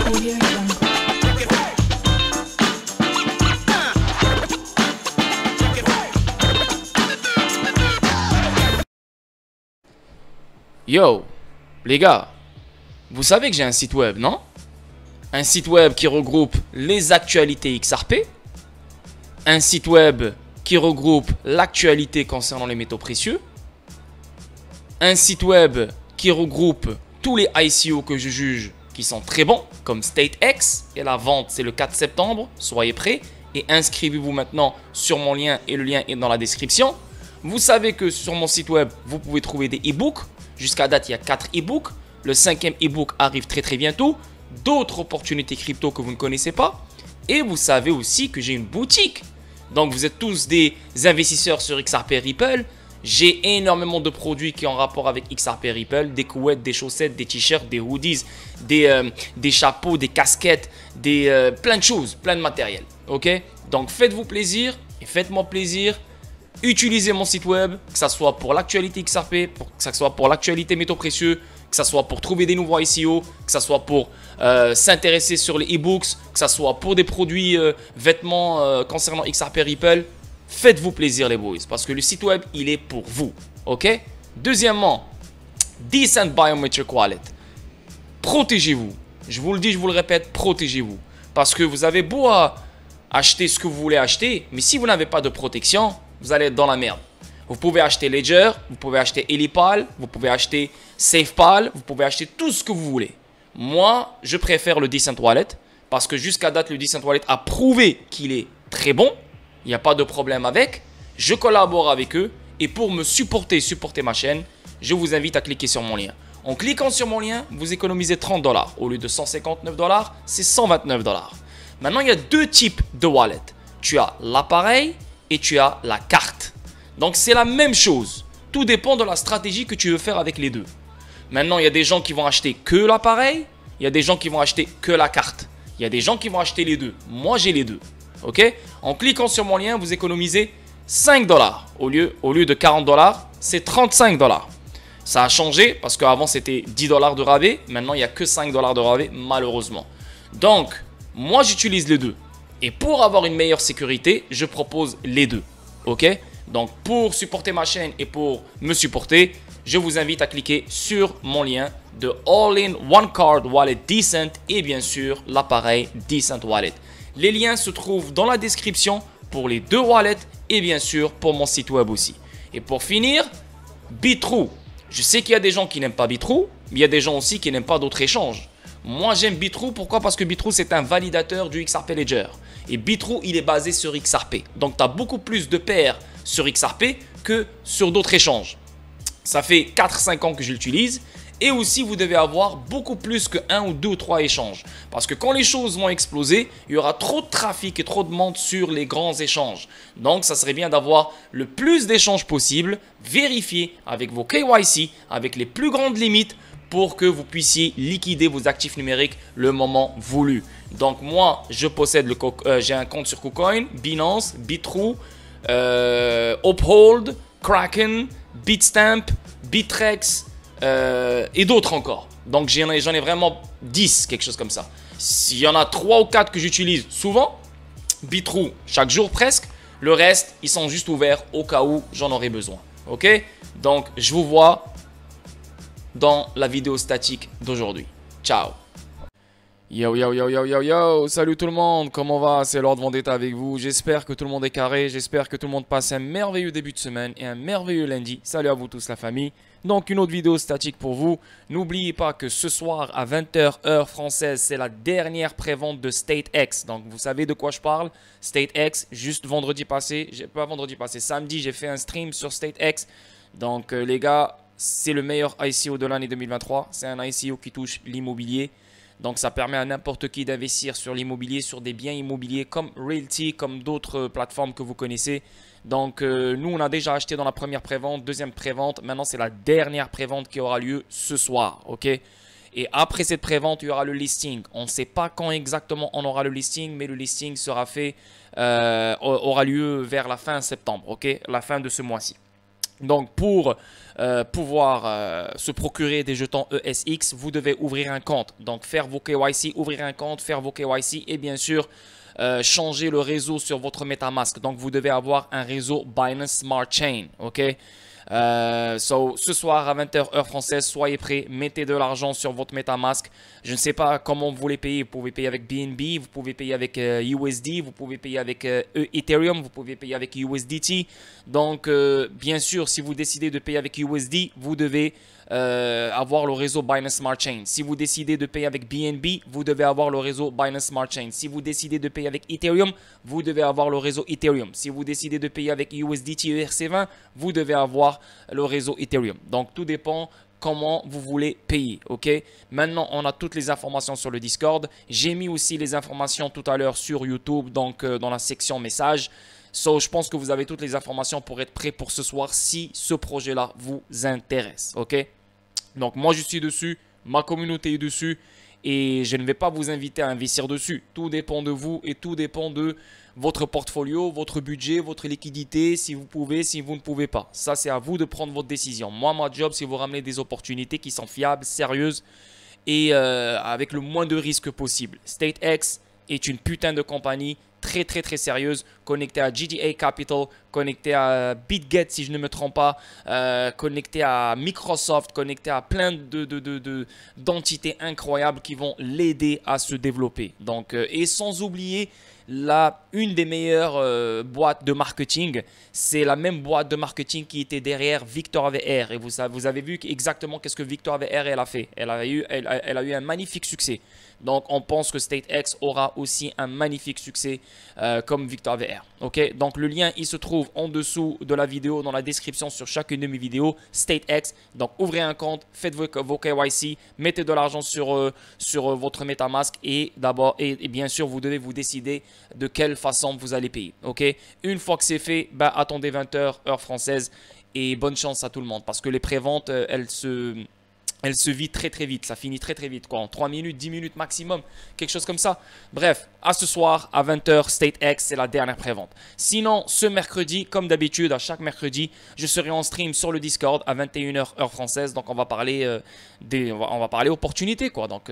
Audio Jungle. Yo, les gars, vous savez que j'ai un site web, non? Un site web qui regroupe les actualités XRP, un site web qui regroupe l'actualité concernant les métaux précieux, un site web qui regroupe tous les ICO que je juge qui sont très bons, comme StateX, et la vente c'est le 4 septembre, soyez prêts, et inscrivez-vous maintenant sur mon lien, et le lien est dans la description. Vous savez que sur mon site web, vous pouvez trouver des e-books. Jusqu'à date, il y a 4 e-books. Le 5e e-book arrive très bientôt. D'autres opportunités crypto que vous ne connaissez pas. Et vous savez aussi que j'ai une boutique. Donc, vous êtes tous des investisseurs sur XRP Ripple. J'ai énormément de produits qui ont rapport avec XRP Ripple. Des couettes, des chaussettes, des t-shirts, des hoodies, des chapeaux, des casquettes, plein de choses, plein de matériel. Ok? Donc, faites-vous plaisir et faites-moi plaisir. Utilisez mon site web, que ce soit pour l'actualité XRP, que ce soit pour l'actualité métaux précieux, que ce soit pour trouver des nouveaux ICO, que ce soit pour s'intéresser sur les e-books, que ce soit pour des produits vêtements concernant XRP Ripple. Faites-vous plaisir les boys, parce que le site web, il est pour vous. Ok? Deuxièmement, Decent Biometric Wallet. Protégez-vous. Je vous le dis, je vous le répète, protégez-vous. Parce que vous avez beau acheter ce que vous voulez acheter, mais si vous n'avez pas de protection, vous allez être dans la merde. Vous pouvez acheter Ledger, vous pouvez acheter Elipal, vous pouvez acheter SafePal, vous pouvez acheter tout ce que vous voulez. Moi, je préfère le Decent Wallet parce que jusqu'à date, le Decent Wallet a prouvé qu'il est très bon. Il n'y a pas de problème avec. Je collabore avec eux et pour me supporter ma chaîne, je vous invite à cliquer sur mon lien. En cliquant sur mon lien, vous économisez 30 $. Au lieu de 159 $, c'est 129 $. Maintenant, il y a deux types de wallet. Tu as l'appareil et tu as la carte. Donc, c'est la même chose. Tout dépend de la stratégie que tu veux faire avec les deux. Maintenant, il y a des gens qui vont acheter que l'appareil. Il y a des gens qui vont acheter que la carte. Il y a des gens qui vont acheter les deux. Moi, j'ai les deux. Ok? En cliquant sur mon lien, vous économisez 5 $. Au lieu de 40 $, c'est 35 $. Ça a changé parce qu'avant, c'était 10 $ de rabais. Maintenant, il n'y a que 5 $ de rabais, malheureusement. Donc, moi, j'utilise les deux. Et pour avoir une meilleure sécurité, je propose les deux. Ok? Donc, pour supporter ma chaîne et pour me supporter, je vous invite à cliquer sur mon lien de All-in-One Card Wallet Decent et bien sûr l'appareil Decent Wallet. Les liens se trouvent dans la description pour les deux wallets et bien sûr pour mon site web aussi. Et pour finir, Bitrue. Je sais qu'il y a des gens qui n'aiment pas Bitrue, mais il y a des gens aussi qui n'aiment pas d'autres échanges. Moi, j'aime Bitrue. Pourquoi? Parce que Bitrue, c'est un validateur du XRP Ledger. Et Bitrue, il est basé sur XRP. Donc, tu as beaucoup plus de paires sur XRP que sur d'autres échanges. Ça fait 4-5 ans que je l'utilise. Et aussi, vous devez avoir beaucoup plus que 1 ou 2 ou 3 échanges. Parce que quand les choses vont exploser, il y aura trop de trafic et trop de monde sur les grands échanges. Donc, ça serait bien d'avoir le plus d'échanges possible, vérifier avec vos KYC, avec les plus grandes limites, pour que vous puissiez liquider vos actifs numériques le moment voulu. Donc moi, je possède j'ai un compte sur KuCoin, Binance, Bitrue, Uphold, Kraken, Bitstamp, Bittrex et d'autres encore. Donc j'en ai vraiment 10, quelque chose comme ça. S'il y en a 3 ou 4 que j'utilise souvent, Bitrue chaque jour presque, le reste, ils sont juste ouverts au cas où j'en aurai besoin. Ok? Donc je vous vois dans la vidéo statique d'aujourd'hui. Ciao. Yo, salut tout le monde, comment va? C'est Lord Vendetta avec vous, j'espère que tout le monde est carré, j'espère que tout le monde passe un merveilleux début de semaine et un merveilleux lundi. Salut à vous tous la famille. Donc une autre vidéo statique pour vous. N'oubliez pas que ce soir à 20 h heure française, c'est la dernière prévente de StateX. Donc vous savez de quoi je parle. StateX, juste vendredi passé, samedi, j'ai fait un stream sur StateX. Donc les gars, c'est le meilleur ICO de l'année 2023. C'est un ICO qui touche l'immobilier. Donc, ça permet à n'importe qui d'investir sur l'immobilier, sur des biens immobiliers comme Realty, comme d'autres plateformes que vous connaissez. Donc, nous, on a déjà acheté dans la première prévente, deuxième prévente. Maintenant, c'est la dernière prévente qui aura lieu ce soir. Ok? Et après cette prévente, il y aura le listing. On ne sait pas quand exactement on aura le listing, mais le listing sera fait, aura lieu vers la fin septembre. Ok? La fin de ce mois-ci. Donc pour pouvoir se procurer des jetons ESX, vous devez ouvrir un compte. Donc faire vos KYC, ouvrir un compte, faire vos KYC et bien sûr changer le réseau sur votre MetaMask. Donc vous devez avoir un réseau Binance Smart Chain, ok? Ce soir à 20h heure française, soyez prêts, mettez de l'argent sur votre MetaMask. Je ne sais pas comment vous voulez payer. Vous pouvez payer avec BNB, vous pouvez payer avec USD, vous pouvez payer avec Ethereum, vous pouvez payer avec USDT. Donc, bien sûr, si vous décidez de payer avec USD, vous devez avoir le réseau Binance Smart Chain. Si vous décidez de payer avec BNB, vous devez avoir le réseau Binance Smart Chain. Si vous décidez de payer avec Ethereum, vous devez avoir le réseau Ethereum. Si vous décidez de payer avec USDT ERC20, vous devez avoir le réseau Ethereum. Donc, tout dépend comment vous voulez payer, ok? Maintenant, on a toutes les informations sur le Discord. J'ai mis aussi les informations tout à l'heure sur YouTube, donc dans la section messages. Je pense que vous avez toutes les informations pour être prêt pour ce soir si ce projet-là vous intéresse, ok? Donc, moi, je suis dessus, ma communauté est dessus et je ne vais pas vous inviter à investir dessus. Tout dépend de vous et tout dépend de votre portfolio, votre budget, votre liquidité, si vous pouvez, si vous ne pouvez pas. Ça, c'est à vous de prendre votre décision. Moi, ma job, c'est vous ramener des opportunités qui sont fiables, sérieuses et avec le moins de risques possible. StateX est une putain de compagnie très très très sérieuse, connectée à GDA Capital, connectée à BitGet si je ne me trompe pas, connectée à Microsoft, connectée à plein d'entités incroyables qui vont l'aider à se développer. Donc, et sans oublier une des meilleures boîtes de marketing, c'est la même boîte de marketing qui était derrière Victor AVR. Et vous avez vu exactement qu'est-ce que Victor AVR elle a fait. Elle a eu un magnifique succès. Donc, on pense que StateX aura aussi un magnifique succès comme Victor AVR. Ok, donc le lien il se trouve en dessous de la vidéo, dans la description sur chacune de mes vidéos. StateX. Donc, ouvrez un compte, faites vos KYC, mettez de l'argent sur votre MetaMask et bien sûr, vous devez vous décider de quelle façon vous allez payer. Ok, une fois que c'est fait, attendez 20h heure française et bonne chance à tout le monde parce que les préventes elle se vit très très vite, ça finit très très vite, quoi, en 3 minutes, 10 minutes maximum, quelque chose comme ça. Bref, à ce soir, à 20h, StateX, c'est la dernière prévente. Sinon, ce mercredi, comme d'habitude, à chaque mercredi, je serai en stream sur le Discord à 21h heure française, donc on va parler opportunités, quoi. Donc,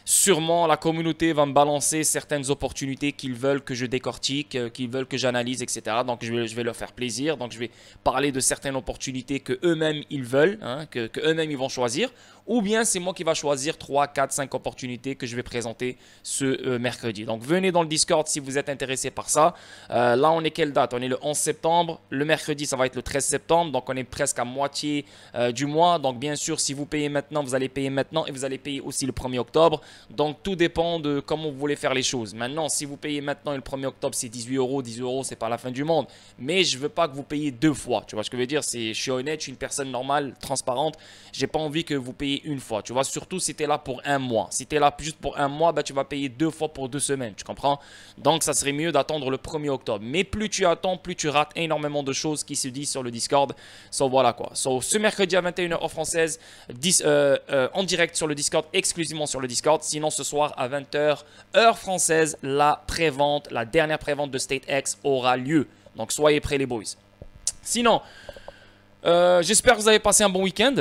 sûrement, la communauté va me balancer certaines opportunités qu'ils veulent que je décortique, qu'ils veulent que j'analyse, etc. Donc, je vais leur faire plaisir. Donc, je vais parler de certaines opportunités que eux-mêmes ils veulent, hein, que eux-mêmes ils vont choisir. Ou bien c'est moi qui va choisir 3, 4, 5 opportunités que je vais présenter ce mercredi. Donc venez dans le Discord si vous êtes intéressé par ça. Là on est quelle date? On est le 11 septembre. Le mercredi ça va être le 13 septembre. Donc on est presque à moitié du mois. Donc bien sûr si vous payez maintenant, vous allez payer maintenant et vous allez payer aussi le 1er octobre. Donc tout dépend de comment vous voulez faire les choses. Maintenant si vous payez maintenant et le 1er octobre c'est 18 €. 10 € c'est pas la fin du monde. Mais je veux pas que vous payiez deux fois. Tu vois ce que je veux dire? Je suis honnête, je suis une personne normale, transparente. J'ai pas envie que vous payiez une fois, tu vois, surtout si tu es là pour un mois. Si tu es là juste pour un mois, tu vas payer 2 fois pour 2 semaines, tu comprends? Donc, ça serait mieux d'attendre le 1er octobre. Mais plus tu attends, plus tu rates énormément de choses qui se disent sur le Discord. Voilà quoi. Ce mercredi à 21h heure française, en direct sur le Discord, exclusivement sur le Discord. Sinon, ce soir à 20h heure française, la prévente, la dernière prévente de StateX aura lieu. Donc, soyez prêts les boys. Sinon... j'espère que vous avez passé un bon week-end.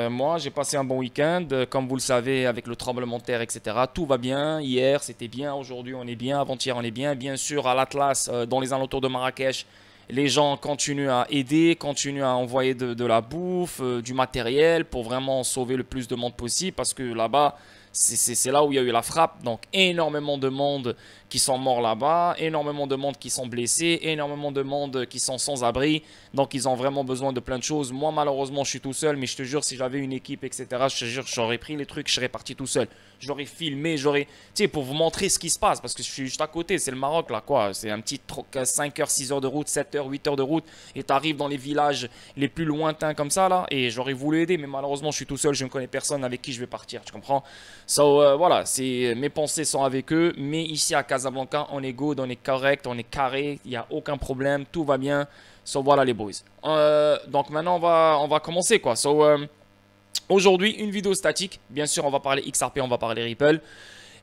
Moi, j'ai passé un bon week-end. Comme vous le savez, avec le tremblement de terre, etc. Tout va bien. Hier, c'était bien. Aujourd'hui, on est bien. Avant-hier, on est bien. Bien sûr, à l'Atlas, dans les alentours de Marrakech, les gens continuent à aider, continuent à envoyer de la bouffe, du matériel pour vraiment sauver le plus de monde possible. Parce que là-bas, c'est là où il y a eu la frappe. Donc, énormément de monde qui sont morts là-bas, énormément de monde qui sont blessés, énormément de monde qui sont sans abri. Donc, ils ont vraiment besoin de plein de choses. Moi, malheureusement, je suis tout seul, mais je te jure, si j'avais une équipe, etc., je te jure, j'aurais pris les trucs, je serais parti tout seul. J'aurais filmé, tu sais, pour vous montrer ce qui se passe, parce que je suis juste à côté, c'est le Maroc, là, quoi. C'est un petit 5 heures, 6 heures de route, 7 heures, 8 heures de route, et tu arrives dans les villages les plus lointains comme ça, là, et j'aurais voulu aider, mais malheureusement, je suis tout seul, je ne connais personne avec qui je vais partir, tu comprends? Voilà, mes pensées sont avec eux, mais ici à Casablanca, on est good, on est correct, on est carré, il n'y a aucun problème, tout va bien. Voilà les boys. Donc maintenant, on va commencer, quoi. Aujourd'hui, une vidéo statique. Bien sûr, on va parler XRP, on va parler Ripple.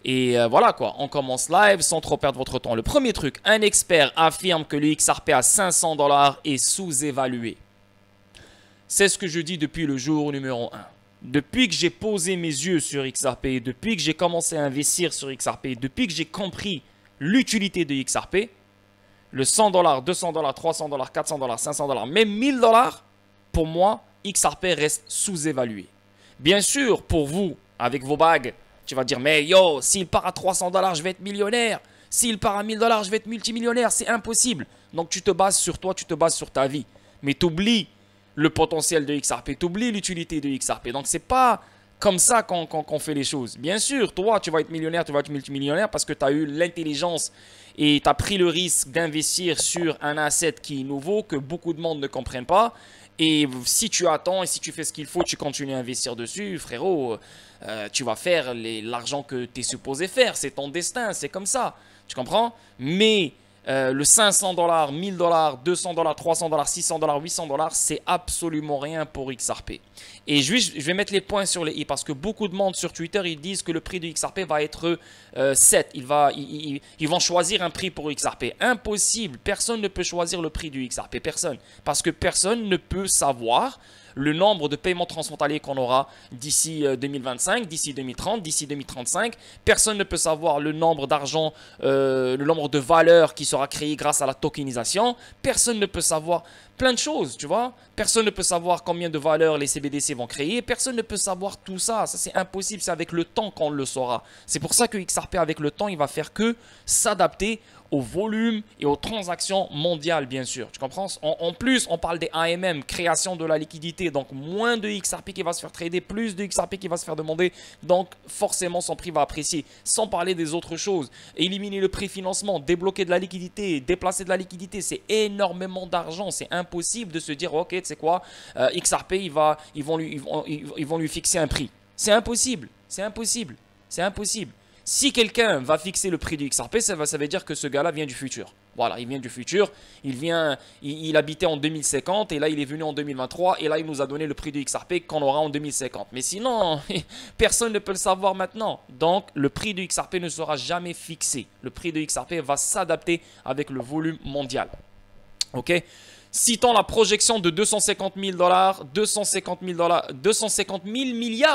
Et voilà quoi, on commence live sans trop perdre votre temps. Le premier truc, un expert affirme que le XRP à 500 $ est sous-évalué. C'est ce que je dis depuis le jour numéro 1. Depuis que j'ai posé mes yeux sur XRP, depuis que j'ai commencé à investir sur XRP, depuis que j'ai compris l'utilité de XRP, le 100 $, 200 $, 300 $, 400 $, 500 $, même 1000 $, pour moi, XRP reste sous-évalué. Bien sûr, pour vous, avec vos bagues, tu vas dire, mais yo, s'il part à 300 $, je vais être millionnaire. S'il part à 1000 $, je vais être multimillionnaire. C'est impossible. Donc, tu te bases sur toi, tu te bases sur ta vie. Mais tu oublies le potentiel de XRP, tu oublies l'utilité de XRP. Donc, ce n'est pas comme ça qu'on fait les choses. Bien sûr, toi, tu vas être millionnaire, tu vas être multimillionnaire parce que tu as eu l'intelligence et tu as pris le risque d'investir sur un asset qui est nouveau, que beaucoup de monde ne comprennent pas. Et si tu attends et si tu fais ce qu'il faut, tu continues à investir dessus, frérot, tu vas faire l'argent que tu es supposé faire. C'est ton destin, c'est comme ça. Tu comprends? Mais le 500 $, 1000 $, 200 $, 300 $, 600 $, 800 $, c'est absolument rien pour XRP. Et je vais mettre les points sur les i parce que beaucoup de monde sur Twitter, ils disent que le prix de XRP va être 7. Ils vont choisir un prix pour XRP. Impossible. Personne ne peut choisir le prix du XRP. Personne. Parce que personne ne peut savoir le nombre de paiements transfrontaliers qu'on aura d'ici 2025, d'ici 2030, d'ici 2035. Personne ne peut savoir le nombre d'argent, le nombre de valeur qui sera créé grâce à la tokenisation. Personne ne peut savoir plein de choses, tu vois. Personne ne peut savoir combien de valeurs les CBDC vont créer. Personne ne peut savoir tout ça. Ça, c'est impossible. C'est avec le temps qu'on le saura. C'est pour ça que XRP, avec le temps, il va faire que s'adapter au volume et aux transactions mondiales, bien sûr. Tu comprends? En plus, on parle des AMM, création de la liquidité. Donc, moins de XRP qui va se faire trader, plus de XRP qui va se faire demander. Donc, forcément, son prix va apprécier. Sans parler des autres choses. Éliminer le préfinancement, débloquer de la liquidité, déplacer de la liquidité. C'est énormément d'argent. C'est impossible de se dire, ok, tu sais quoi, XRP, ils vont lui fixer un prix. C'est impossible. C'est impossible. C'est impossible. Si quelqu'un va fixer le prix du XRP, ça veut dire que ce gars-là vient du futur. Voilà, il vient du futur. Il habitait en 2050 et là, il est venu en 2023 et là, il nous a donné le prix du XRP qu'on aura en 2050. Mais sinon, personne ne peut le savoir maintenant. Donc, le prix du XRP ne sera jamais fixé. Le prix du XRP va s'adapter avec le volume mondial. Ok? Citant la projection de 250 000 milliards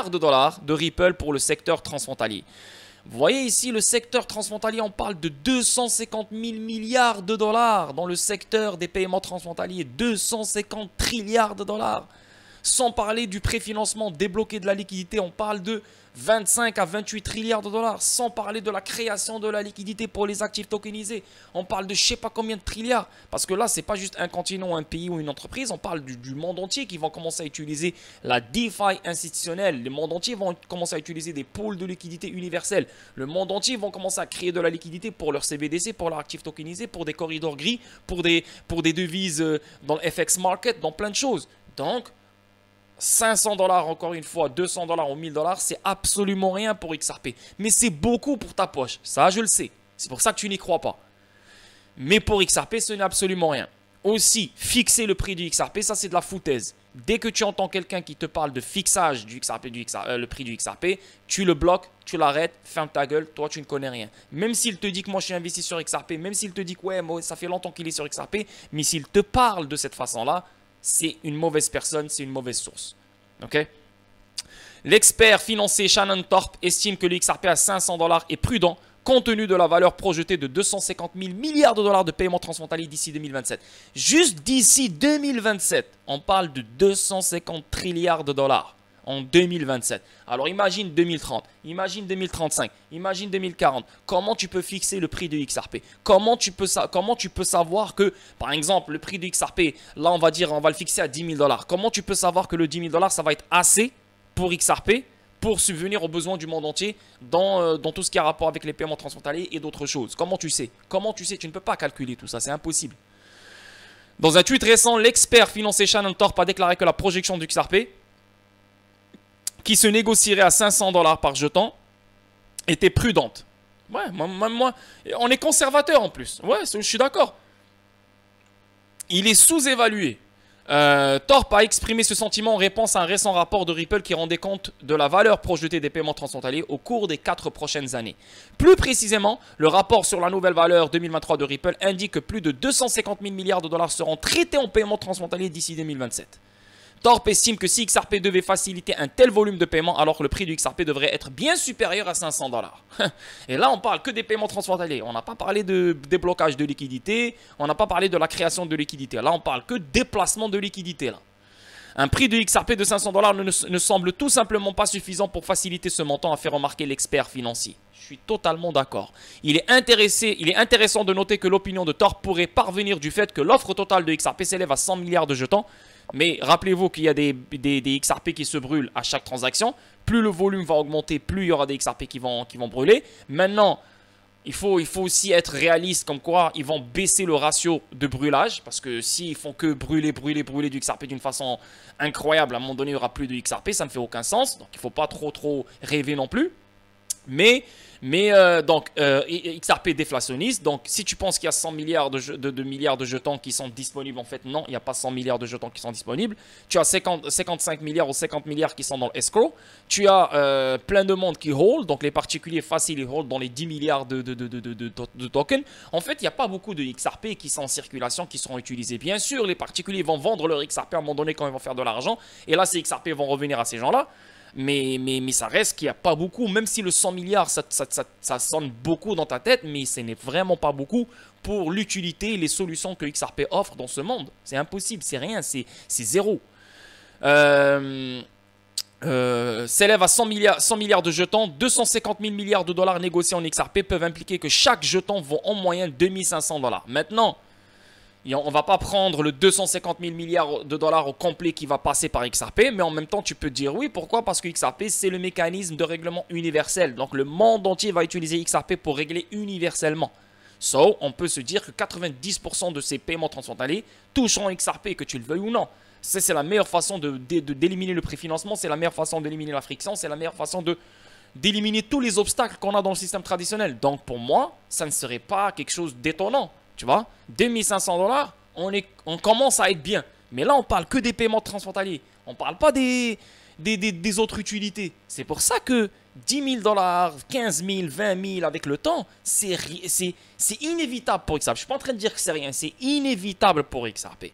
de dollars de Ripple pour le secteur transfrontalier. Vous voyez ici le secteur transfrontalier, on parle de 250 000 milliards de dollars dans le secteur des paiements transfrontaliers. 250 trilliards de dollars. Sans parler du préfinancement, débloquer de la liquidité, on parle de 25 à 28 trilliards de dollars. Sans parler de la création de la liquidité pour les actifs tokenisés. On parle de je ne sais pas combien de trilliards. Parce que là, ce n'est pas juste un continent, un pays ou une entreprise. On parle du monde entier qui vont commencer à utiliser la DeFi institutionnelle. Le monde entier vont commencer à utiliser des pools de liquidité universels. Le monde entier vont commencer à créer de la liquidité pour leurs CBDC, pour leurs actifs tokenisés, pour des corridors gris, pour des devises dans le FX market, dans plein de choses. Donc, 500 $, encore une fois, 200 $ ou 1000 $, c'est absolument rien pour XRP. Mais c'est beaucoup pour ta poche. Ça, je le sais. C'est pour ça que tu n'y crois pas. Mais pour XRP, ce n'est absolument rien. Aussi, fixer le prix du XRP, ça, c'est de la foutaise. Dès que tu entends quelqu'un qui te parle de fixage du XRP, le prix du XRP, tu le bloques, tu l'arrêtes, ferme ta gueule, toi, tu ne connais rien. Même s'il te dit que moi, je suis investi sur XRP, même s'il te dit que ouais, moi, ça fait longtemps qu'il est sur XRP, mais s'il te parle de cette façon-là, c'est une mauvaise personne, c'est une mauvaise source. Ok? L'expert financier Shannon Thorpe estime que le XRP à 500 $ est prudent compte tenu de la valeur projetée de 250 000 milliards de dollars de paiements transfrontaliers d'ici 2027. Juste d'ici 2027, on parle de 250 trilliards de dollars en 2027. Alors imagine 2030, imagine 2035, imagine 2040. Comment tu peux fixer le prix de XRP? Comment tu peux savoir que, par exemple, le prix de XRP, là on va le fixer à 10 000 $. Comment tu peux savoir que le 10 000 $, ça va être assez pour XRP pour subvenir aux besoins du monde entier dans tout ce qui a rapport avec les paiements transfrontaliers et d'autres choses? Comment tu sais? Comment tu sais? Tu ne peux pas calculer tout ça, c'est impossible. Dans un tweet récent, l'expert financier Shannon Thorpe a déclaré que la projection du XRP, qui se négocierait à 500 $ par jeton, était prudente. Ouais, moi, on est conservateur en plus. Ouais, je suis d'accord. Il est sous-évalué. Thorpe a exprimé ce sentiment en réponse à un récent rapport de Ripple qui rendait compte de la valeur projetée des paiements transfrontaliers au cours des 4 prochaines années. Plus précisément, le rapport sur la nouvelle valeur 2023 de Ripple indique que plus de 250 000 milliards de dollars seront traités en paiements transfrontaliers d'ici 2027. Torp estime que si XRP devait faciliter un tel volume de paiement, alors que le prix du XRP devrait être bien supérieur à 500 $. Et là, on parle que des paiements transfrontaliers. On n'a pas parlé de déblocage de liquidité, on n'a pas parlé de la création de liquidité. Là, on parle que déplacement de liquidité. Là. Un prix de XRP de 500 $ ne semble tout simplement pas suffisant pour faciliter ce montant, a fait remarquer l'expert financier. Je suis totalement d'accord. Il est intéressant de noter que l'opinion de Torp pourrait parvenir du fait que l'offre totale de XRP s'élève à 100 milliards de jetons. Mais rappelez-vous qu'il y a des XRP qui se brûlent à chaque transaction. Plus le volume va augmenter, plus il y aura des XRP qui vont brûler. Maintenant, il faut aussi être réaliste, comme quoi ils vont baisser le ratio de brûlage. Parce que s'ils font que brûler du XRP d'une façon incroyable, à un moment donné, il n'y aura plus de XRP. Ça ne fait aucun sens. Donc, il ne faut pas trop rêver non plus. Donc, XRP déflationniste. Donc, si tu penses qu'il y a 100 milliards milliards de jetons qui sont disponibles, en fait, non, il n'y a pas 100 milliards de jetons qui sont disponibles. Tu as 55 milliards ou 50 milliards qui sont dans l'escrow. Tu as plein de monde qui hold. Donc, les particuliers faciles, ils hold dans les 10 milliards de tokens. En fait, il n'y a pas beaucoup de XRP qui sont en circulation, qui seront utilisés. Bien sûr, les particuliers vont vendre leur XRP à un moment donné quand ils vont faire de l'argent. Et là, ces XRP vont revenir à ces gens-là. Mais ça reste qu'il n'y a pas beaucoup, même si le 100 milliards, ça sonne beaucoup dans ta tête, mais ce n'est vraiment pas beaucoup pour l'utilité et les solutions que XRP offre dans ce monde. C'est impossible, c'est rien, c'est zéro. S'élève à 100 milliards de jetons, 250 000 milliards de dollars négociés en XRP peuvent impliquer que chaque jeton vaut en moyenne 2500 $. Maintenant, on ne va pas prendre le 250 000 milliards de dollars au complet qui va passer par XRP, mais en même temps, tu peux dire oui. Pourquoi? Parce que XRP, c'est le mécanisme de règlement universel. Donc, le monde entier va utiliser XRP pour régler universellement. On peut se dire que 90% de ces paiements transfrontaliers toucheront XRP, que tu le veuilles ou non. C'est la meilleure façon d'éliminer le préfinancement, c'est la meilleure façon d'éliminer la friction, c'est la meilleure façon d'éliminer tous les obstacles qu'on a dans le système traditionnel. Donc, pour moi, ça ne serait pas quelque chose d'étonnant. Tu vois, 2500 $, on commence à être bien. Mais là, on parle que des paiements transfrontaliers. On ne parle pas des autres utilités. C'est pour ça que 10 000 $, 15 000, 20 000 avec le temps, c'est inévitable pour XRP. Je ne suis pas en train de dire que c'est rien. C'est inévitable pour XRP.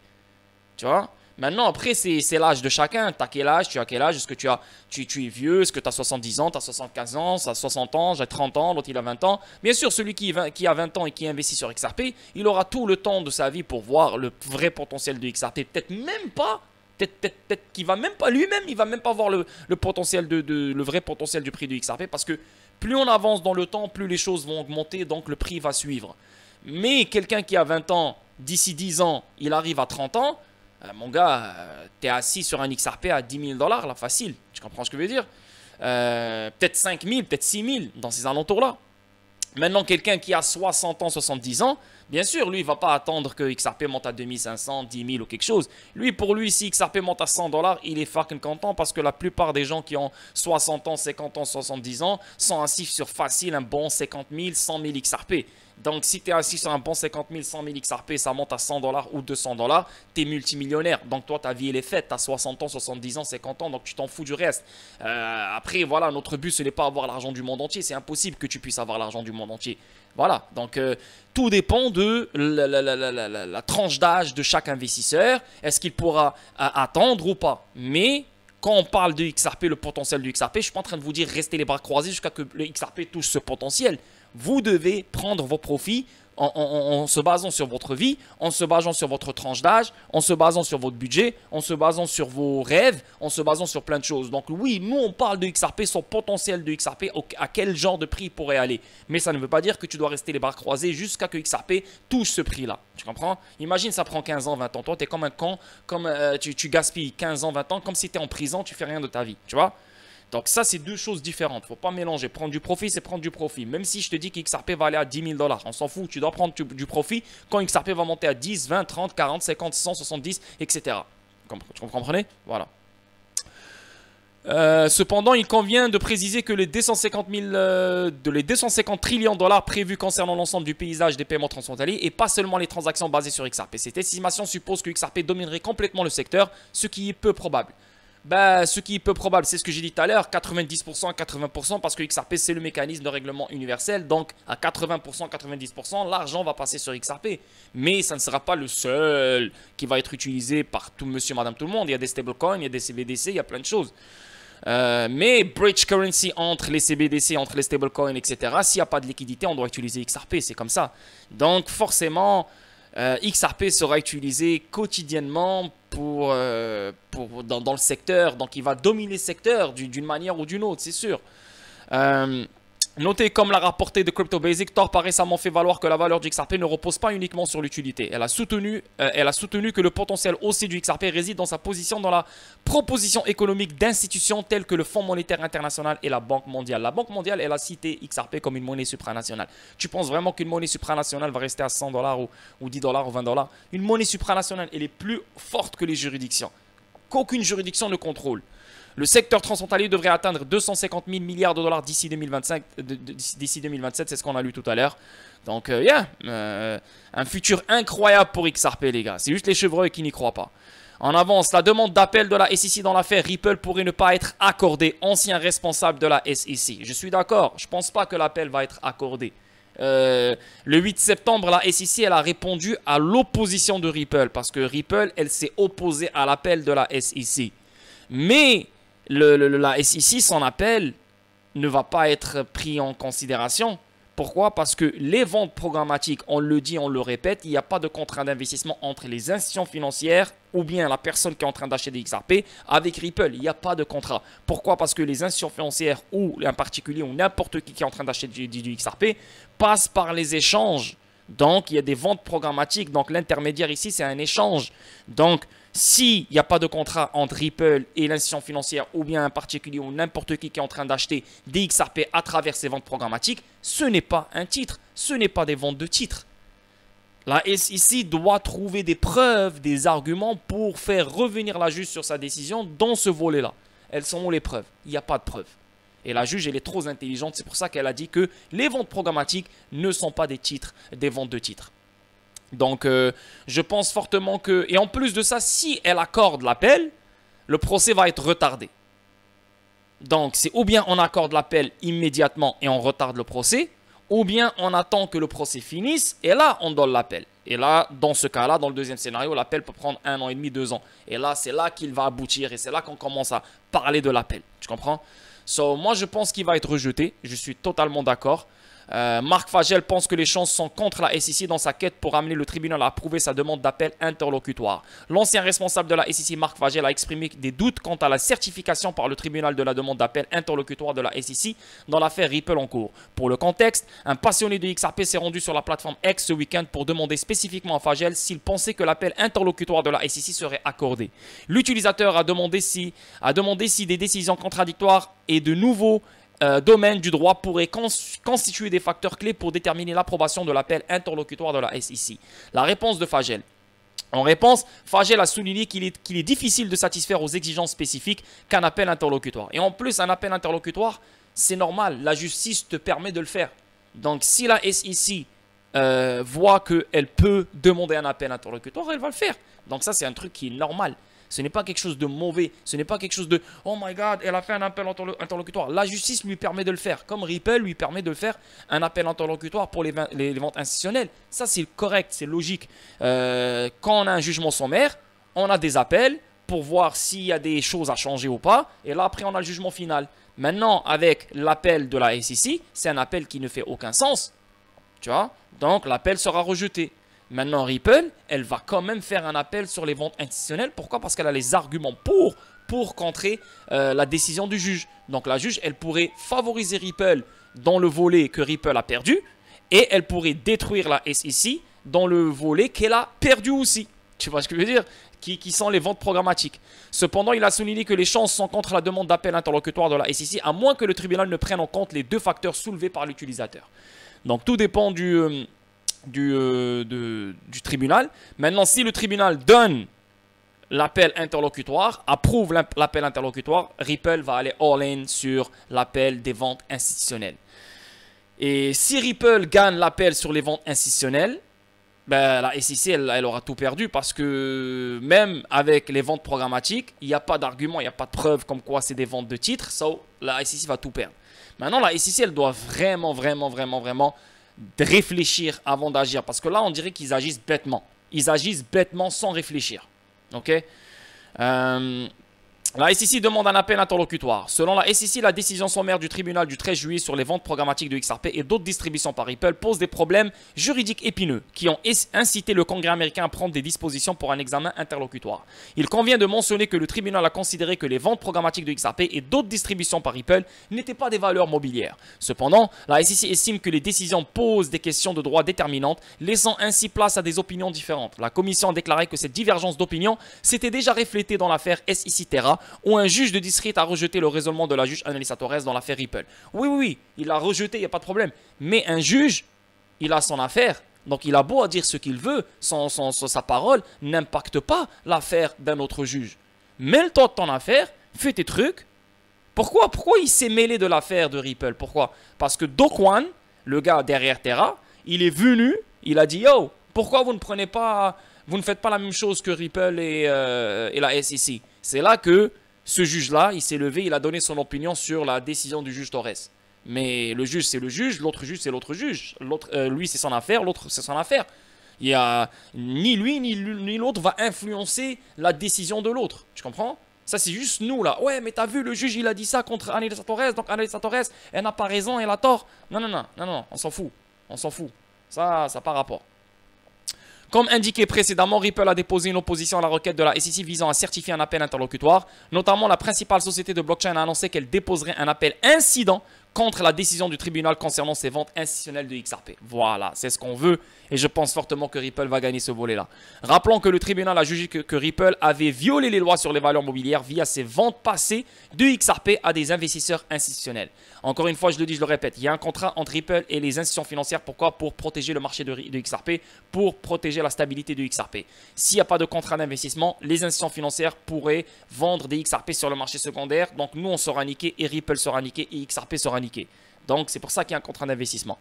Tu vois? Maintenant, après, c'est l'âge de chacun. Tu as quel âge? Tu as quel âge? Est-ce que tu es vieux? Est-ce que tu as 70 ans? Tu as 75 ans? Tu as 60 ans? J'ai 30 ans? L'autre, il a 20 ans. Bien sûr, celui qui a 20 ans et qui investit sur XRP, il aura tout le temps de sa vie pour voir le vrai potentiel de XRP. Peut-être même pas. Peut-être qu'il va même pas, lui-même, il va même pas voir le potentiel le vrai potentiel du prix du XRP. Parce que plus on avance dans le temps, plus les choses vont augmenter, donc le prix va suivre. Mais quelqu'un qui a 20 ans, d'ici 10 ans, il arrive à 30 ans, mon gars, tu es assis sur un XRP à 10 000 $, là, facile. Tu comprends ce que je veux dire? Peut-être 5 000, peut-être 6 000, dans ces alentours-là. Maintenant, quelqu'un qui a 60 ans, 70 ans, bien sûr, lui, il ne va pas attendre que XRP monte à 2500, 10 000 ou quelque chose. Pour lui, si XRP monte à 100 $, il est fucking content parce que la plupart des gens qui ont 60 ans, 50 ans, 70 ans sont assis sur facile un bon 50 000, 100 000 XRP. Donc, si tu es assis sur un bon 50 000, 100 000 XRP, ça monte à 100 $ ou 200 $, tu es multimillionnaire. Donc, toi, ta vie, elle est faite. Tu as 60 ans, 70 ans, 50 ans, donc tu t'en fous du reste. Après, voilà, notre but, ce n'est pas avoir l'argent du monde entier. C'est impossible que tu puisses avoir l'argent du monde entier. Voilà, donc tout dépend de la tranche d'âge de chaque investisseur. Est-ce qu'il pourra attendre ou pas? Mais quand on parle de XRP, le potentiel du XRP, je ne suis pas en train de vous dire restez les bras croisés jusqu'à que le XRP touche ce potentiel. Vous devez prendre vos profits en se basant sur votre vie, en se basant sur votre tranche d'âge, en se basant sur votre budget, en se basant sur vos rêves, en se basant sur plein de choses. Donc oui, nous on parle de XRP, son potentiel de XRP, à quel genre de prix il pourrait aller. Mais ça ne veut pas dire que tu dois rester les bras croisés jusqu'à que XRP touche ce prix-là. Tu comprends? Imagine ça prend 15 ans, 20 ans. Toi, tu es comme un con, tu gaspilles 15 ans, 20 ans, comme si tu es en prison, tu fais rien de ta vie. Tu vois? Donc ça, c'est deux choses différentes. Il ne faut pas mélanger. Prendre du profit, c'est prendre du profit. Même si je te dis que XRP va aller à 10 000 $, on s'en fout. Tu dois prendre du profit quand XRP va monter à 10, 20, 30, 40, 50, 100, 70, etc. Vous comprenez? Voilà. Cependant, il convient de préciser que les 250 trillions de dollars prévus concernant l'ensemble du paysage des paiements transfrontaliers et pas seulement les transactions basées sur XRP. Cette estimation suppose que XRP dominerait complètement le secteur, ce qui est peu probable. Bah, ce qui est peu probable, c'est ce que j'ai dit tout à l'heure, 90%, 80%, parce que XRP, c'est le mécanisme de règlement universel. Donc, à 80%, 90%, l'argent va passer sur XRP. Mais ça ne sera pas le seul qui va être utilisé par tout monsieur, madame, tout le monde. Il y a des stablecoins, il y a des CBDC, il y a plein de choses. Mais bridge currency entre les CBDC, entre les stablecoins, etc. S'il n'y a pas de liquidité, on doit utiliser XRP, c'est comme ça. Donc, forcément, XRP sera utilisé quotidiennement dans le secteur. Donc, il va dominer le secteur d'une manière ou d'une autre, c'est sûr. Notez, comme l'a rapporté de Crypto Basic, Torp a récemment fait valoir que la valeur du XRP ne repose pas uniquement sur l'utilité. Elle a soutenu que le potentiel haussier du XRP réside dans sa position dans la proposition économique d'institutions telles que le Fonds monétaire international et la Banque mondiale. La Banque mondiale, elle a cité XRP comme une monnaie supranationale. Tu penses vraiment qu'une monnaie supranationale va rester à 100 $, ou 10 $ ou 20 $? Une monnaie supranationale, elle est plus forte que les juridictions, qu'aucune juridiction ne contrôle. Le secteur transfrontalier devrait atteindre 250 000 milliards de dollars d'ici 2027, c'est ce qu'on a lu tout à l'heure. Donc, un futur incroyable pour XRP, les gars. C'est juste les chevreuils qui n'y croient pas. En avance, la demande d'appel de la SEC dans l'affaire Ripple pourrait ne pas être accordée. Ancien responsable de la SEC. Je suis d'accord, je ne pense pas que l'appel va être accordé. Le 8 septembre, la SEC elle a répondu à l'opposition de Ripple. Parce que Ripple, elle s'est opposée à l'appel de la SEC. Mais la SEC, son appel ne va pas être pris en considération. Pourquoi? Parce que les ventes programmatiques, on le dit, on le répète, il n'y a pas de contrat d'investissement entre les institutions financières ou bien la personne qui est en train d'acheter des XRP avec Ripple. Il n'y a pas de contrat. Pourquoi? Parce que les institutions financières ou un particulier ou n'importe qui est en train d'acheter du XRP passe par les échanges. Donc, il y a des ventes programmatiques. Donc, l'intermédiaire ici, c'est un échange. Donc, s'il n'y a pas de contrat entre Ripple et l'institution financière ou bien un particulier ou n'importe qui est en train d'acheter des XRP à travers ces ventes programmatiques, ce n'est pas un titre. Ce n'est pas des ventes de titres. La SEC doit trouver des preuves, des arguments pour faire revenir la juge sur sa décision dans ce volet-là. Elles sont où les preuves? Il n'y a pas de preuves. Et la juge, elle est trop intelligente. C'est pour ça qu'elle a dit que les ventes programmatiques ne sont pas des titres, des ventes de titres. Donc, je pense fortement que... Et en plus de ça, si elle accorde l'appel, le procès va être retardé. Donc, c'est ou bien on accorde l'appel immédiatement et on retarde le procès, ou bien on attend que le procès finisse et là, on donne l'appel. Et là, dans ce cas-là, dans le deuxième scénario, l'appel peut prendre 1 an et demi, 2 ans. Et là, c'est là qu'il va aboutir et c'est là qu'on commence à parler de l'appel. Tu comprends? Moi, je pense qu'il va être rejeté. Je suis totalement d'accord. Marc Fagel pense que les chances sont contre la SEC dans sa quête pour amener le tribunal à approuver sa demande d'appel interlocutoire. L'ancien responsable de la SEC, Marc Fagel, a exprimé des doutes quant à la certification par le tribunal de la demande d'appel interlocutoire de la SEC dans l'affaire Ripple en cours. Pour le contexte, un passionné de XRP s'est rendu sur la plateforme X ce week-end pour demander spécifiquement à Fagel s'il pensait que l'appel interlocutoire de la SEC serait accordé. L'utilisateur a demandé si des décisions contradictoires et de nouveaux domaine du droit pourrait constituer des facteurs clés pour déterminer l'approbation de l'appel interlocutoire de la SEC. La réponse de Fagel. En réponse, Fagel a souligné qu'il est difficile de satisfaire aux exigences spécifiques qu'un appel interlocutoire. Et en plus, un appel interlocutoire, c'est normal. La justice te permet de le faire. Donc, si la SEC voit qu'elle peut demander un appel interlocutoire, elle va le faire. Donc ça, c'est un truc qui est normal. Ce n'est pas quelque chose de mauvais. Ce n'est pas quelque chose de « Oh my God, elle a fait un appel interlocutoire ». La justice lui permet de le faire. Comme Ripple lui permet de faire un appel interlocutoire pour les ventes institutionnelles. Ça, c'est correct, c'est logique. Quand on a un jugement sommaire, on a des appels pour voir s'il y a des choses à changer ou pas. Et là, après, on a le jugement final. Maintenant, avec l'appel de la SEC, c'est un appel qui ne fait aucun sens. Tu vois? Donc, l'appel sera rejeté. Maintenant, Ripple, elle va quand même faire un appel sur les ventes institutionnelles. Pourquoi? Parce qu'elle a les arguments pour contrer la décision du juge. Donc, la juge, elle pourrait favoriser Ripple dans le volet que Ripple a perdu et elle pourrait détruire la SEC dans le volet qu'elle a perdu aussi. Tu vois ce que je veux dire? Qui sont les ventes programmatiques. Cependant, il a souligné que les chances sont contre la demande d'appel interlocutoire de la SEC, à moins que le tribunal ne prenne en compte les deux facteurs soulevés par l'utilisateur. Donc, tout dépend du tribunal. Maintenant, si le tribunal donne l'appel interlocutoire, approuve l'appel interlocutoire, Ripple va aller all-in sur l'appel des ventes institutionnelles. Et si Ripple gagne l'appel sur les ventes institutionnelles, ben, la SEC, elle aura tout perdu parce que même avec les ventes programmatiques, il n'y a pas d'argument, il n'y a pas de preuve comme quoi c'est des ventes de titres. So, la SEC va tout perdre. Maintenant, la SEC, elle doit vraiment réfléchir avant d'agir. Parce que là, on dirait qu'ils agissent bêtement. Ils agissent bêtement sans réfléchir. Ok? La SEC demande un appel interlocutoire. Selon la SEC, la décision sommaire du tribunal du 13 juillet sur les ventes programmatiques de XRP et d'autres distributions par Ripple pose des problèmes juridiques épineux qui ont incité le Congrès américain à prendre des dispositions pour un examen interlocutoire. Il convient de mentionner que le tribunal a considéré que les ventes programmatiques de XRP et d'autres distributions par Ripple n'étaient pas des valeurs mobilières. Cependant, la SEC estime que les décisions posent des questions de droit déterminantes, laissant ainsi place à des opinions différentes. La commission a déclaré que cette divergence d'opinion s'était déjà reflétée dans l'affaire SEC Terra, où un juge de district a rejeté le raisonnement de la juge Annalisa Torres dans l'affaire Ripple. Oui, il a rejeté, il n'y a pas de problème. Mais un juge, il a son affaire. Donc il a beau à dire ce qu'il veut, sa parole n'impacte pas l'affaire d'un autre juge. Mêle-toi de ton affaire, fais tes trucs. Pourquoi il s'est mêlé de l'affaire de Ripple? Pourquoi? Parce que Do Kwon, le gars derrière Terra, il est venu, il a dit « Yo, pourquoi vous ne faites pas la même chose que Ripple et la SEC ?» C'est là que ce juge-là, il s'est levé, il a donné son opinion sur la décision du juge Torres. Mais le juge, c'est le juge, l'autre juge, c'est l'autre juge. Lui, c'est son affaire, l'autre, c'est son affaire. Il y a ni lui, ni l'autre va influencer la décision de l'autre. Tu comprends? Ça, c'est juste nous, là. Ouais, mais t'as vu, le juge, il a dit ça contre Annalisa Torres, donc Annalisa Torres, elle n'a pas raison, elle a tort. Non, on s'en fout. On s'en fout. Ça n'a pas rapport. Comme indiqué précédemment, Ripple a déposé une opposition à la requête de la SEC visant à certifier un appel interlocutoire. Notamment, la principale société de blockchain a annoncé qu'elle déposerait un appel incident contre la décision du tribunal concernant ses ventes institutionnelles de XRP. Voilà, c'est ce qu'on veut et je pense fortement que Ripple va gagner ce volet-là. Rappelons que le tribunal a jugé que Ripple avait violé les lois sur les valeurs mobilières via ses ventes passées de XRP à des investisseurs institutionnels. Encore une fois, je le dis, je le répète, il y a un contrat entre Ripple et les institutions financières. Pourquoi? Pour protéger le marché de XRP, pour protéger la stabilité de XRP. S'il n'y a pas de contrat d'investissement, les institutions financières pourraient vendre des XRP sur le marché secondaire. Donc nous, on sera niqué et Ripple sera niqué et XRP sera niqué. Donc c'est pour ça qu'il y a un contrat d'investissement.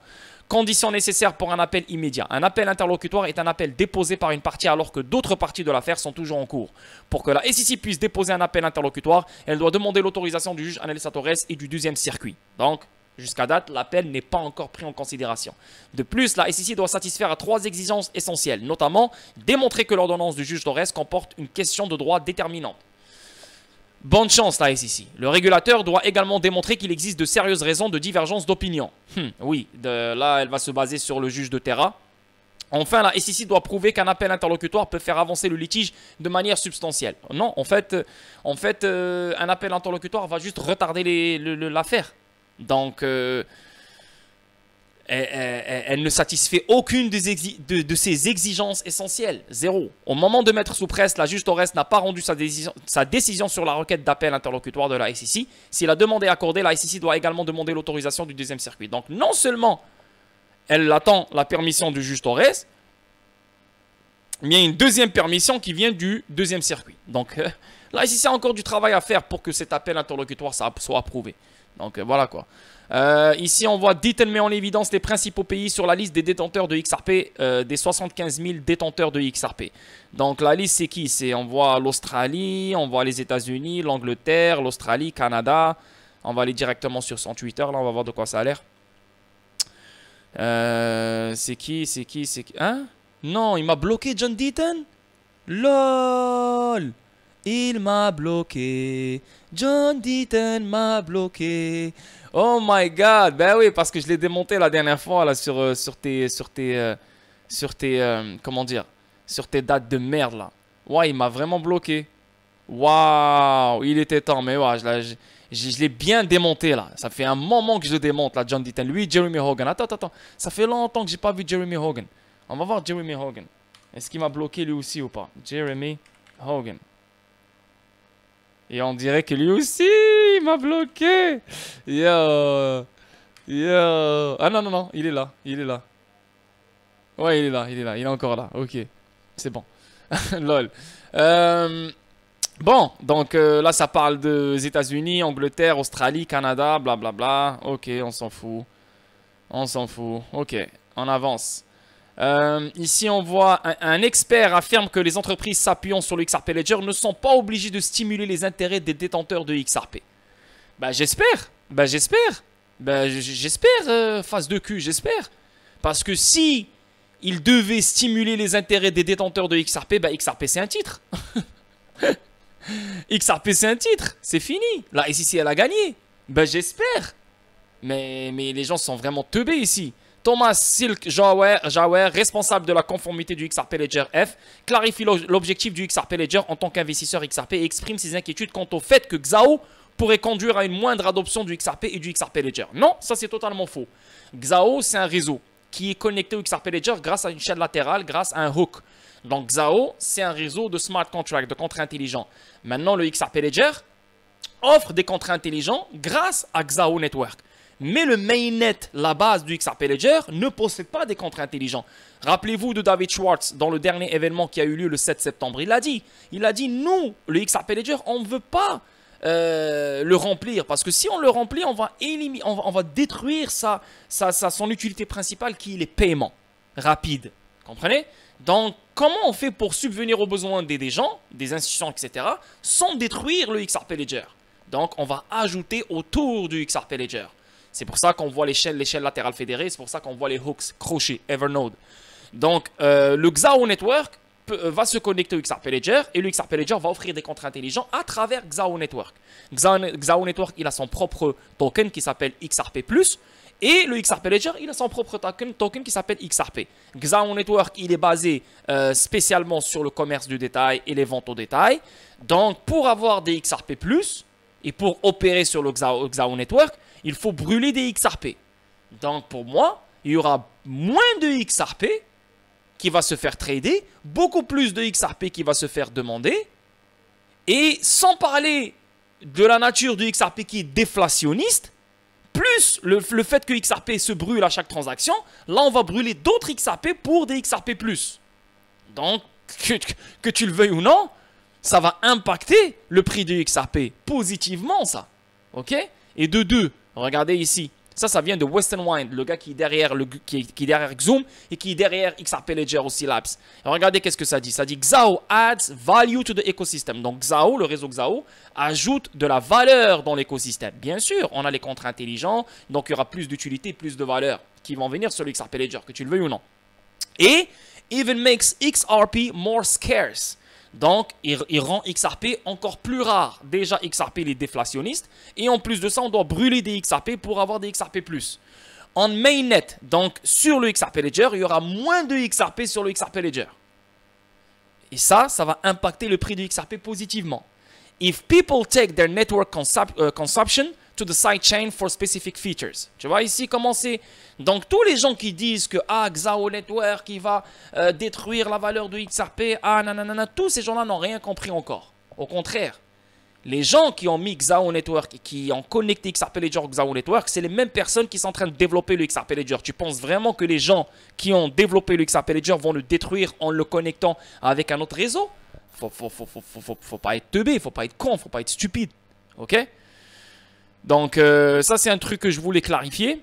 Conditions nécessaires pour un appel immédiat. Un appel interlocutoire est un appel déposé par une partie alors que d'autres parties de l'affaire sont toujours en cours. Pour que la SEC puisse déposer un appel interlocutoire, elle doit demander l'autorisation du juge Annalisa Torres et du deuxième circuit. Donc, jusqu'à date, l'appel n'est pas encore pris en considération. De plus, la SEC doit satisfaire à 3 exigences essentielles, notamment démontrer que l'ordonnance du juge Torres comporte une question de droit déterminante. Bonne chance, la SEC. Le régulateur doit également démontrer qu'il existe de sérieuses raisons de divergence d'opinion. Oui, là, elle va se baser sur le juge de Terra. Enfin, la SEC doit prouver qu'un appel interlocutoire peut faire avancer le litige de manière substantielle. Non, en fait, un appel interlocutoire va juste retarder l'affaire. Donc, elle ne satisfait aucune de ses exigences essentielles. Zéro. Au moment de mettre sous presse, la juge Torres n'a pas rendu sa décision sur la requête d'appel interlocutoire de la SEC. Si la demande est accordée, la SEC doit également demander l'autorisation du deuxième circuit. Donc non seulement elle attend la permission du juge Torres, mais il y a une deuxième permission qui vient du deuxième circuit. Donc la SEC a encore du travail à faire pour que cet appel interlocutoire soit approuvé. Donc voilà quoi. Ici on voit Deaton met en évidence les principaux pays sur la liste des détenteurs de XRP, des 75 000 détenteurs de XRP. Donc la liste c'est qui? On voit l'Australie, on voit les États-Unis, l'Angleterre, l'Australie, Canada. On va aller directement sur son Twitter, là on va voir de quoi ça a l'air. C'est qui? Hein? Non, il m'a bloqué John Deaton? LOL! Il m'a bloqué. John Deaton m'a bloqué. Oh my god. Ben oui, parce que je l'ai démonté la dernière fois là sur tes comment dire, sur tes dates de merde là. Ouais, il m'a vraiment bloqué. Waouh, il était temps. Mais ouais, je l'ai bien démonté là. Ça fait un moment que je le démonte là, John Deaton. Lui, Jeremy Hogan. Attends. Ça fait longtemps que j'ai pas vu Jeremy Hogan. On va voir Jeremy Hogan. Est-ce qu'il m'a bloqué lui aussi ou pas? Jeremy Hogan. Et on dirait que lui aussi, il m'a bloqué. Yo. Ah non, il est là. Ouais, il est là. Il est encore là. Ok. C'est bon. Lol. Bon, donc là, ça parle des États-Unis, Angleterre, Australie, Canada, blablabla. Ok, on s'en fout. Ok, on avance. Ici, on voit un expert affirme que les entreprises s'appuyant sur le XRP Ledger ne sont pas obligées de stimuler les intérêts des détenteurs de XRP. Bah, j'espère. Bah, j'espère. Bah, j'espère, face de cul, j'espère. Parce que si ils devaient stimuler les intérêts des détenteurs de XRP, bah, XRP, c'est un titre. XRP, c'est un titre. C'est fini. La SEC, elle a gagné. Bah, j'espère. Mais les gens sont vraiment teubés ici. Thomas Silk Jawer, responsable de la conformité du XRP Ledger F, clarifie l'objectif du XRP Ledger en tant qu'investisseur XRP et exprime ses inquiétudes quant au fait que XAO pourrait conduire à une moindre adoption du XRP et du XRP Ledger. Non, ça c'est totalement faux. XAO, c'est un réseau qui est connecté au XRP Ledger grâce à une chaîne latérale, grâce à un hook. Donc XAO, c'est un réseau de smart contracts, de contrats intelligents. Maintenant, le XRP Ledger offre des contrats intelligents grâce à XAO Network. Mais le mainnet, la base du XRP Ledger, ne possède pas des contrats intelligents. Rappelez-vous de David Schwartz dans le dernier événement qui a eu lieu le 7 septembre. Il a dit, nous, le XRP Ledger, on ne veut pas le remplir. Parce que si on le remplit, on va détruire son utilité principale qui est les paiements rapides. Comprenez? Donc, comment on fait pour subvenir aux besoins des gens, des institutions, etc., sans détruire le XRP Ledger? Donc, on va ajouter autour du XRP Ledger. C'est pour ça qu'on voit l'échelle latérale fédérée, c'est pour ça qu'on voit les hooks, crochets, Evernode. Donc, le XAO Network va se connecter au XRP Ledger et le XRP Ledger va offrir des contrats intelligents à travers XAO Network. XAO Network, il a son propre token qui s'appelle XRP+, et le XRP Ledger, il a son propre token qui s'appelle XRP. XAO Network, il est basé spécialement sur le commerce du détail et les ventes au détail. Donc, pour avoir des XRP+, et pour opérer sur le XAO Network, il faut brûler des XRP. Donc pour moi, il y aura moins de XRP qui va se faire trader, beaucoup plus de XRP qui va se faire demander. Et sans parler de la nature du XRP qui est déflationniste, plus le fait que XRP se brûle à chaque transaction, là on va brûler d'autres XRP pour des XRP+. Donc, que tu le veuilles ou non, ça va impacter le prix du XRP positivement, ça. Ok? Et de deux, regardez ici. Ça vient de Western Wind, le gars qui est derrière, qui est derrière Xoom et qui est derrière XRP Ledger aussi Labs. Et regardez qu'est-ce que ça dit. Ça dit XAO adds value to the ecosystem. Donc XAO, le réseau XAO, ajoute de la valeur dans l'écosystème. Bien sûr, on a les contrats intelligents, donc il y aura plus d'utilité, plus de valeur qui vont venir sur le XRP Ledger, que tu le veuilles ou non. Et even makes XRP more scarce. Donc, il rend XRP encore plus rare. Déjà, XRP, il est déflationniste. Et en plus de ça, on doit brûler des XRP pour avoir des XRP+. En mainnet, donc sur le XRP Ledger, il y aura moins de XRP sur le XRP Ledger. Et ça va impacter le prix du XRP positivement. If people take their network consumption to the sidechain for specific features. Tu vois ici comment c'est. Donc tous les gens qui disent que XAO Network il va détruire la valeur de XRP, nanana, tous ces gens-là n'ont rien compris encore. Au contraire, les gens qui ont mis XAO Network et qui ont connecté XRP Ledger au XAO Network, c'est les mêmes personnes qui sont en train de développer le XRP Ledger. Tu penses vraiment que les gens qui ont développé le XRP Ledger vont le détruire en le connectant avec un autre réseau? Faut pas être teubé, faut pas être con, faut pas être stupide. Ok? Donc ça c'est un truc que je voulais clarifier.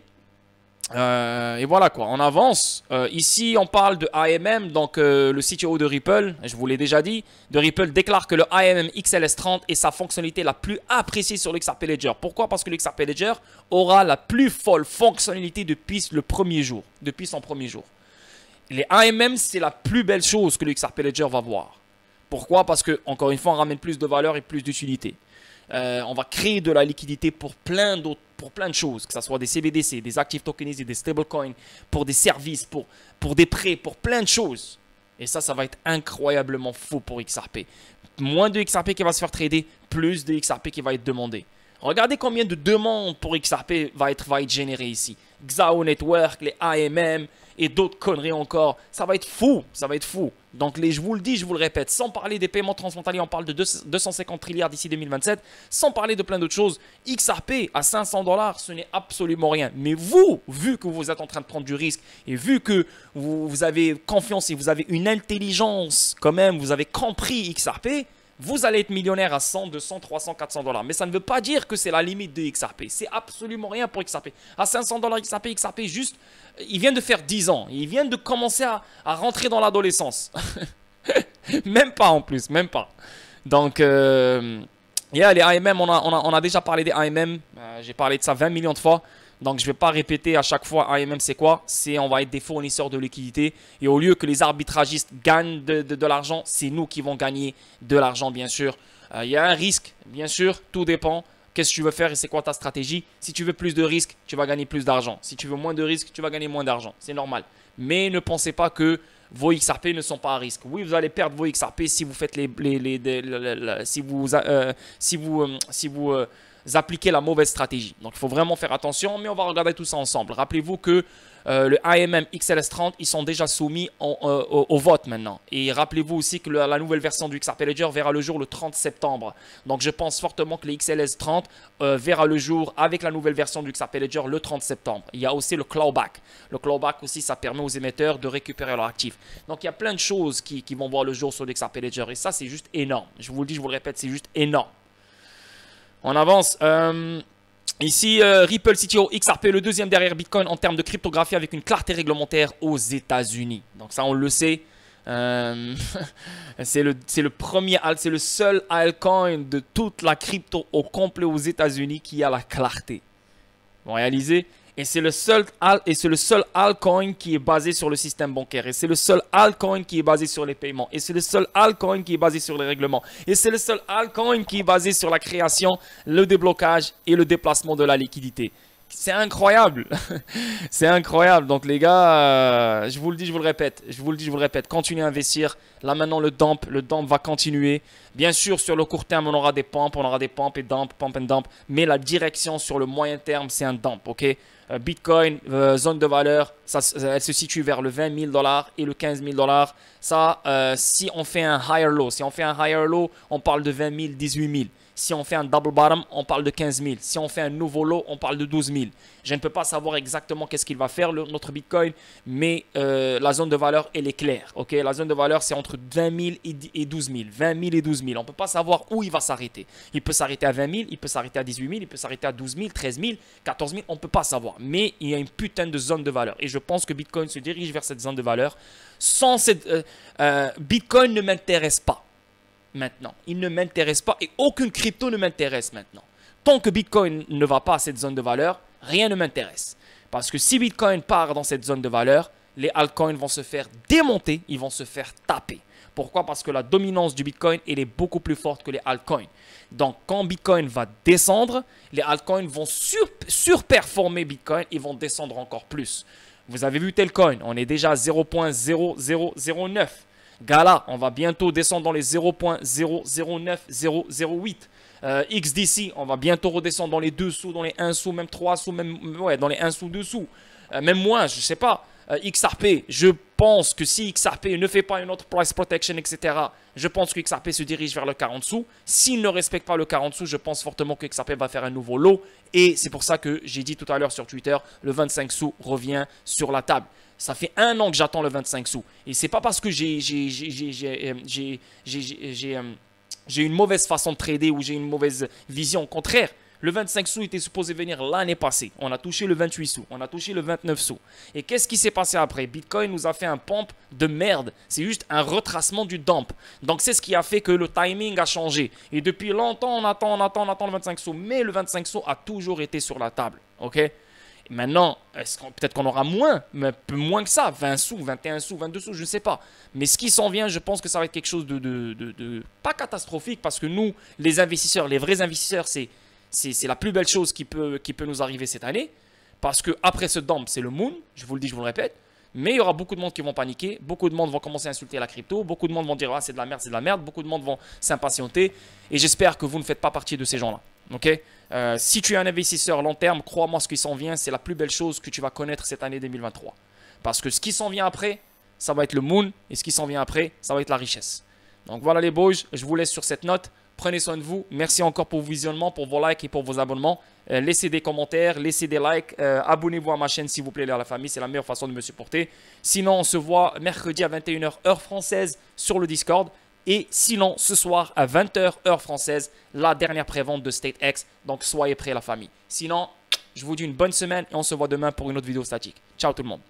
Et voilà quoi, on avance. Ici on parle de AMM, donc le CTO de Ripple, je vous l'ai déjà dit, de Ripple déclare que le AMM XLS30 est sa fonctionnalité la plus appréciée sur le XRP Ledger. Pourquoi? Parce que le XRP Ledger aura la plus folle fonctionnalité depuis le premier jour, depuis son premier jour. Les AMM c'est la plus belle chose que le XRP Ledger va voir. Pourquoi? Parce que, encore une fois, on ramène plus de valeur et plus d'utilité. On va créer de la liquidité pour plein de choses, que ce soit des CBDC, des actifs tokenisés, des stablecoins, pour des services, pour des prêts, pour plein de choses. Et ça va être incroyablement faux pour XRP. Moins de XRP qui va se faire trader, plus de XRP qui va être demandé. Regardez combien de demandes pour XRP va être générées ici. XAO Network, les AMM et d'autres conneries encore. Ça va être fou, ça va être fou. Donc je vous le dis, je vous le répète, sans parler des paiements transfrontaliers, on parle de 250 trilliards d'ici 2027. Sans parler de plein d'autres choses, XRP à 500 $, ce n'est absolument rien. Mais vous, vu que vous êtes en train de prendre du risque et vu que vous avez confiance et vous avez une intelligence quand même, vous avez compris XRP, vous allez être millionnaire à 100, 200, 300, 400 dollars. Mais ça ne veut pas dire que c'est la limite de XRP. C'est absolument rien pour XRP. À 500 dollars XRP juste, il vient de faire 10 ans. Il vient de commencer à rentrer dans l'adolescence. Même pas en plus, même pas. Donc, yeah, les AMM, on a déjà parlé des AMM. J'ai parlé de ça 20 millions de fois. Donc, je ne vais pas répéter à chaque fois AMM, c'est quoi? On va être des fournisseurs de liquidités. Et au lieu que les arbitragistes gagnent de l'argent, c'est nous qui vont gagner de l'argent, bien sûr. Il y a un risque, bien sûr, tout dépend. Qu'est-ce que tu veux faire et c'est quoi ta stratégie? Si tu veux plus de risques, tu vas gagner plus d'argent. Si tu veux moins de risques, tu vas gagner moins d'argent. C'est normal. Mais ne pensez pas que vos XRP ne sont pas à risque. Oui, vous allez perdre vos XRP si vous faites si vous appliquez la mauvaise stratégie. Donc, il faut vraiment faire attention, mais on va regarder tout ça ensemble. Rappelez-vous que le AMM XLS30, ils sont déjà soumis au vote maintenant. Et rappelez-vous aussi que la nouvelle version du XRP Ledger verra le jour le 30 septembre. Donc, je pense fortement que les XLS30 verra le jour avec la nouvelle version du XRP Ledger le 30 septembre. Il y a aussi le clawback. Le clawback aussi, ça permet aux émetteurs de récupérer leurs actifs. Donc, il y a plein de choses qui vont voir le jour sur le XRP Ledger. Et ça, c'est juste énorme. Je vous le dis, je vous le répète, c'est juste énorme. On avance. Ici, Ripple CTO XRP, le deuxième derrière Bitcoin en termes de cryptographie avec une clarté réglementaire aux États-Unis. Donc ça, on le sait. C'est le seul altcoin de toute la crypto au complet aux États-Unis qui a la clarté. Vous réalisez? Et c'est le seul altcoin qui est basé sur le système bancaire. Et c'est le seul altcoin qui est basé sur les paiements. Et c'est le seul altcoin qui est basé sur les règlements. Et c'est le seul altcoin qui est basé sur la création, le déblocage et le déplacement de la liquidité. C'est incroyable. C'est incroyable. Donc les gars, je vous le dis, je vous le répète. Je vous le dis, je vous le répète. Continuez à investir. Là maintenant, le dump va continuer. Bien sûr, sur le court terme, on aura des pumps et dump, pump and dump. Mais la direction sur le moyen terme, c'est un dump, ok? Bitcoin, zone de valeur, elle se situe vers le 20 000 dollars et le 15 000 dollars. Ça, si on fait un higher low, on parle de 20 000, 18 000. Si on fait un double bottom, on parle de 15 000. Si on fait un nouveau low, on parle de 12 000. Je ne peux pas savoir exactement qu'est-ce qu'il va faire, notre Bitcoin, mais la zone de valeur, elle est claire. Okay? La zone de valeur, c'est entre 20 000 et 12 000. 20 000 et 12 000. On ne peut pas savoir où il va s'arrêter. Il peut s'arrêter à 20 000, il peut s'arrêter à 18 000, il peut s'arrêter à 12 000, 13 000, 14 000. On ne peut pas savoir. Mais il y a une putain de zone de valeur. Et je pense que Bitcoin se dirige vers cette zone de valeur. Sans cette... Bitcoin ne m'intéresse pas. Maintenant, il ne m'intéresse pas et aucune crypto ne m'intéresse maintenant. Tant que Bitcoin ne va pas à cette zone de valeur, rien ne m'intéresse. Parce que si Bitcoin part dans cette zone de valeur, les altcoins vont se faire démonter, ils vont se faire taper. Pourquoi? Parce que la dominance du Bitcoin, elle est beaucoup plus forte que les altcoins. Donc, quand Bitcoin va descendre, les altcoins vont surperformer Bitcoin et vont descendre encore plus. Vous avez vu Telcoin, on est déjà à 0.0009. Gala, on va bientôt descendre dans les 0.009008. XDC, on va bientôt redescendre dans les 2 sous, dans les 1 sous, même 3 sous, même, ouais, dans les 1 sous, 2 sous. Même moins, je ne sais pas. XRP, je pense que si XRP ne fait pas une autre price protection, etc., je pense que XRP se dirige vers le 40 sous. S'il ne respecte pas le 40 sous, je pense fortement que XRP va faire un nouveau lot. Et c'est pour ça que j'ai dit tout à l'heure sur Twitter, le 25 sous revient sur la table. Ça fait 1 an que j'attends le 25 sous. Et c'est pas parce que j'ai une mauvaise façon de trader ou j'ai une mauvaise vision. Au contraire, le 25 sous était supposé venir l'année passée. On a touché le 28 sous. On a touché le 29 sous. Et qu'est-ce qui s'est passé après? Bitcoin nous a fait un pump de merde. C'est juste un retracement du dump. Donc c'est ce qui a fait que le timing a changé. Et depuis longtemps, on attend le 25 sous. Mais le 25 sous a toujours été sur la table. Ok? Maintenant, peut-être qu'on aura moins, mais moins que ça, 20 sous, 21 sous, 22 sous, je ne sais pas. Mais ce qui s'en vient, je pense que ça va être quelque chose de pas catastrophique, parce que nous, les investisseurs, les vrais investisseurs, c'est la plus belle chose qui peut nous arriver cette année. Parce qu'après ce dump, c'est le moon, je vous le dis, je vous le répète. Mais il y aura beaucoup de monde qui vont paniquer, beaucoup de monde vont commencer à insulter la crypto, beaucoup de monde vont dire « Ah, c'est de la merde, c'est de la merde », beaucoup de monde vont s'impatienter. Et j'espère que vous ne faites pas partie de ces gens-là. Okay? Si tu es un investisseur long terme, crois-moi, ce qui s'en vient, c'est la plus belle chose que tu vas connaître cette année 2023. Parce que ce qui s'en vient après, ça va être le moon, et ce qui s'en vient après, ça va être la richesse. Donc voilà les boys, je vous laisse sur cette note. Prenez soin de vous. Merci encore pour vos visionnements, pour vos likes et pour vos abonnements. Laissez des commentaires, laissez des likes. Abonnez-vous à ma chaîne s'il vous plaît, la famille. C'est la meilleure façon de me supporter. Sinon, on se voit mercredi à 21 h heure française sur le Discord. Et sinon, ce soir à 20h, heure française, la dernière prévente de State X. Donc, soyez prêts, la famille. Sinon, je vous dis une bonne semaine et on se voit demain pour une autre vidéo statique. Ciao tout le monde.